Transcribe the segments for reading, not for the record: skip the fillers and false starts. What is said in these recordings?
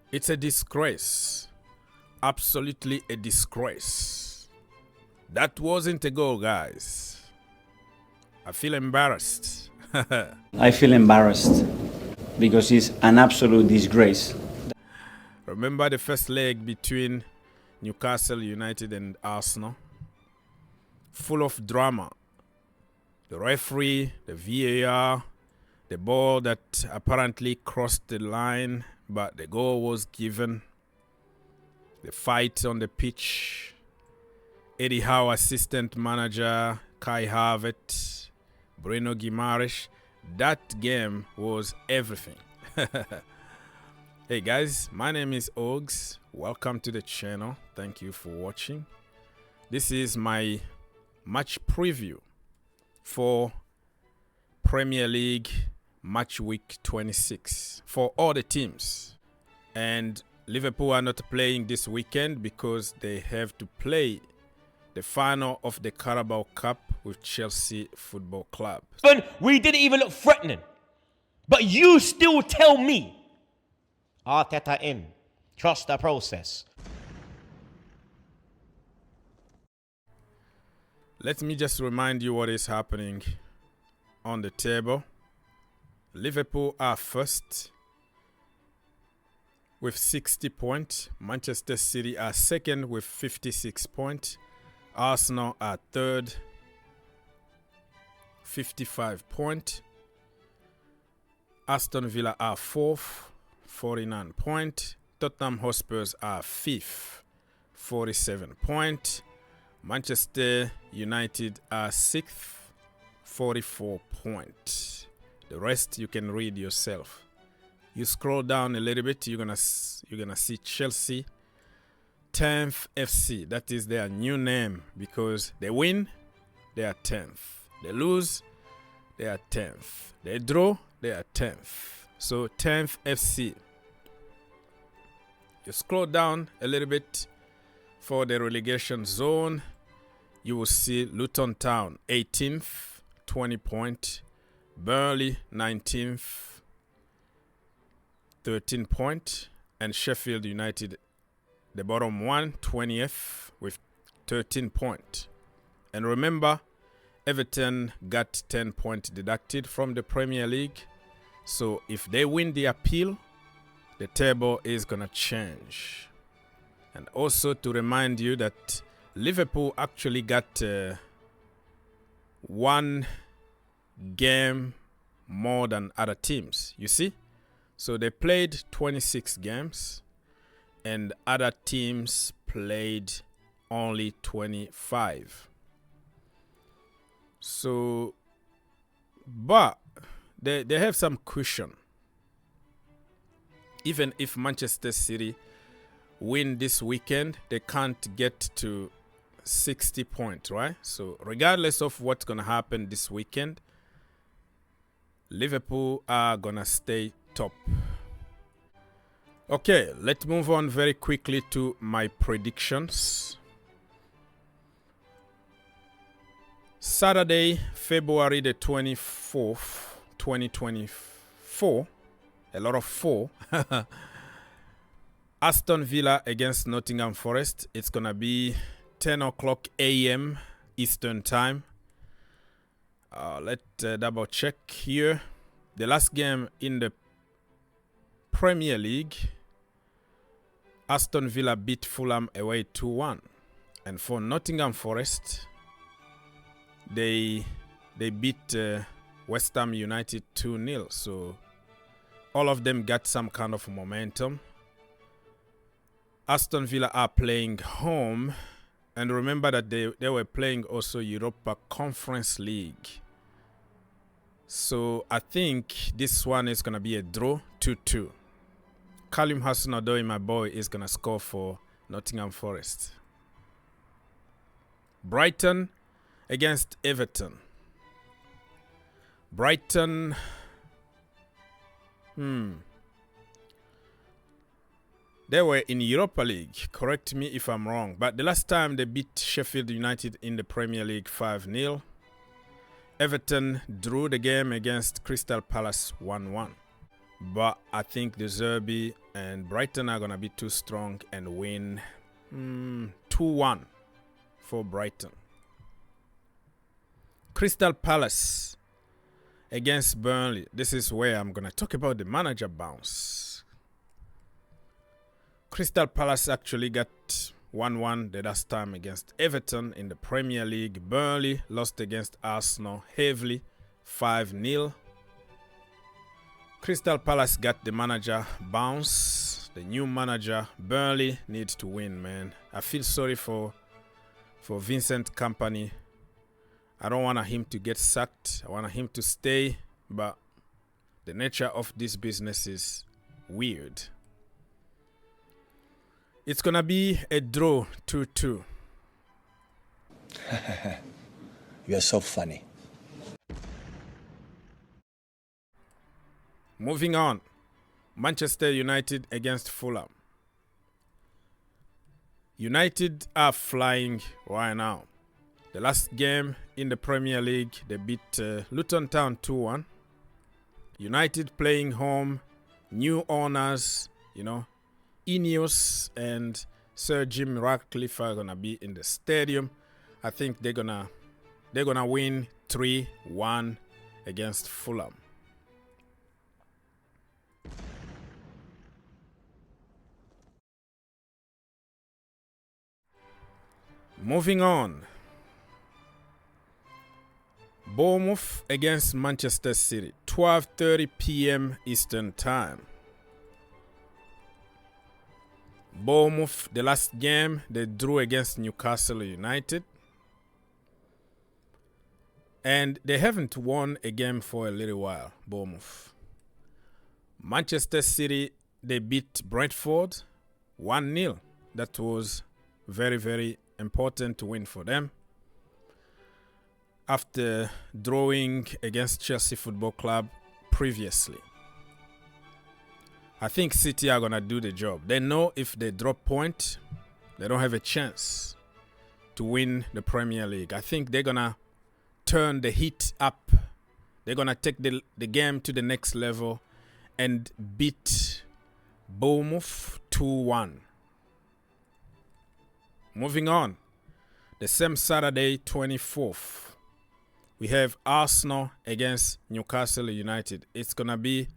It's a disgrace. Absolutely a disgrace. That wasn't a goal, guys. I feel embarrassed. I feel embarrassed because it's an absolute disgrace. Remember the first leg between Newcastle United and Arsenal? Full of drama. The referee, the VAR, the ball that apparently crossed the line, but the goal was given. The fight on the pitch. Eddie Howe, assistant manager, Kai Havertz, Bruno Guimaraes. That game was everything. Hey guys, my name is Ogs. Welcome to the channel. Thank you for watching. This is my match preview for Premier League Match Week 26 for all the teams. And Liverpool are not playing this weekend because they have to play the final of the Carabao Cup with Chelsea Football Club. We didn't even look threatening. But you still tell me, Arteta in, trust the process. Let me just remind you what is happening on the table. Liverpool are first with 60 points. Manchester City are second with 56 points. Arsenal are third, 55 points. Aston Villa are fourth, 49 points. Tottenham Hotspurs are fifth, 47 points. Manchester United are sixth, 44 points. The rest you can read yourself. You scroll down a little bit, you're gonna see Chelsea 10th FC. That is their new name because they win, they are 10th. They lose, they are 10th. They draw, they are 10th. So 10th FC. You scroll down a little bit for the relegation zone. You will see Luton Town 18th, 20 points. Burnley 19th, 13 points. And Sheffield United, the bottom one, 20th with 13 points. And remember, Everton got 10 points deducted from the Premier League. So if they win the appeal, the table is going to change. And also to remind you that Liverpool actually got one game more than other teams. You see? So they played 26 games and other teams played only 25. So, but they have some cushion. Even if Manchester City win this weekend, they can't get to 60 points, right? So regardless of what's going to happen this weekend, Liverpool are going to stay top. Okay, let's move on very quickly to my predictions. Saturday, February the 24th, 2024. A lot of four. Aston Villa against Nottingham Forest. It's going to be 10 o'clock a.m. Eastern time. Let's double check here. The last game in the Premier League, Aston Villa beat Fulham away 2-1. And for Nottingham Forest, they beat West Ham United 2-0. So all of them got some kind of momentum. Aston Villa are playing home. And remember that they were playing also Europa Conference League. So I think this one is going to be a draw, 2-2. Callum Hudson-Odoi, my boy, is going to score for Nottingham Forest. Brighton against Everton. Brighton. They were in Europa League. Correct me if I'm wrong. But the last time they beat Sheffield United in the Premier League 5-0. Everton drew the game against Crystal Palace 1-1. But I think De Zerbi And Brighton are going to be too strong and win 2-1 for Brighton. Crystal Palace against Burnley. This is where I'm going to talk about the manager bounce. Crystal Palace actually got 1-1 the last time against Everton in the Premier League. Burnley lost against Arsenal heavily, 5-0. Crystal Palace got the manager bounce. The new manager, Burnley, needs to win, man. I feel sorry for Vincent Kompany. I don't want him to get sacked. I want him to stay, but the nature of this business is weird. It's going to be a draw, 2-2. You're so funny. Moving on. Manchester United against Fulham. United are flying right now. The last game in the Premier League, they beat Luton Town 2-1. United playing home, new owners, Ineos and Sir Jim Ratcliffe are gonna be in the stadium. I think they're gonna win 3-1 against Fulham. Moving on. Bournemouth against Manchester City, 12:30 p.m. Eastern Time. Bournemouth, the last game, they drew against Newcastle United. And they haven't won a game for a little while, Bournemouth. Manchester City, they beat Brentford 1-0. That was very, very important to win for them. After drawing against Chelsea Football Club previously. I think City are going to do the job. They know if they drop point, they don't have a chance to win the Premier League. I think they're going to turn the heat up. They're going to take the game to the next level and beat Bournemouth 2-1. Moving on. The same Saturday, 24th. We have Arsenal against Newcastle United. It's going to be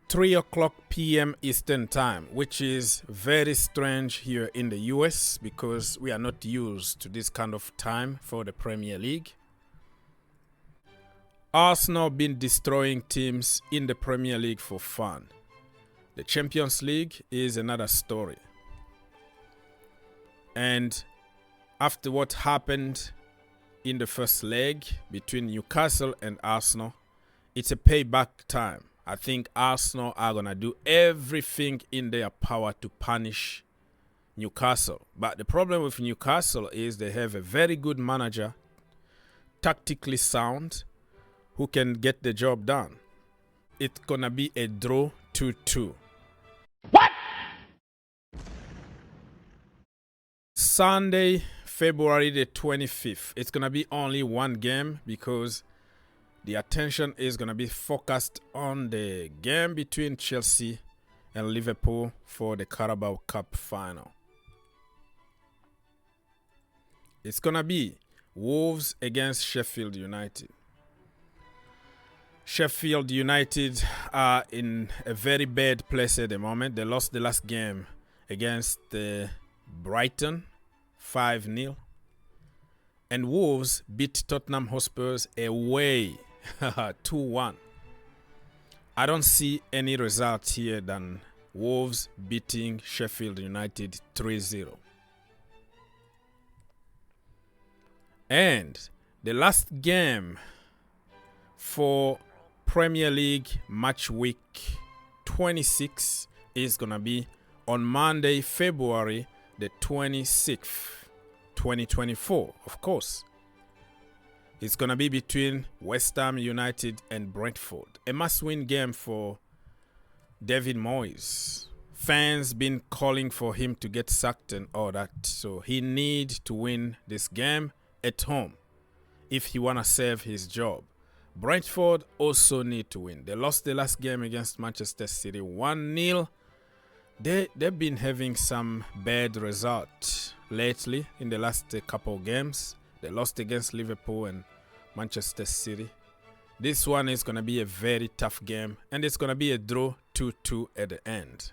3 o'clock p.m. Eastern Time, which is very strange here in the US because we are not used to this kind of time for the Premier League. Arsenal been destroying teams in the Premier League for fun. The Champions League is another story. And after what happened in the first leg between Newcastle and Arsenal, it's a payback time. I think Arsenal are going to do everything in their power to punish Newcastle. But the problem with Newcastle is they have a very good manager, tactically sound, who can get the job done. It's going to be a draw 2-2. What? Sunday, February the 25th. It's going to be only one game because the attention is going to be focused on the game between Chelsea and Liverpool for the Carabao Cup final. It's going to be Wolves against Sheffield United. Sheffield United are in a very bad place at the moment. They lost the last game against Brighton 5-0. And Wolves beat Tottenham Hotspurs away 2-1. I don't see any result here than Wolves beating Sheffield United 3-0. And the last game for Premier League Matchweek 26 is going to be on Monday, February the 26th, 2024, of course. It's going to be between West Ham United and Brentford. A must-win game for David Moyes. Fans been calling for him to get sacked and all that. So he needs to win this game at home if he want to save his job. Brentford also need to win. They lost the last game against Manchester City 1-0. They've been having some bad results lately in the last couple of games. They lost against Liverpool and Manchester City. This one is going to be a very tough game, and it's going to be a draw 2-2 at the end.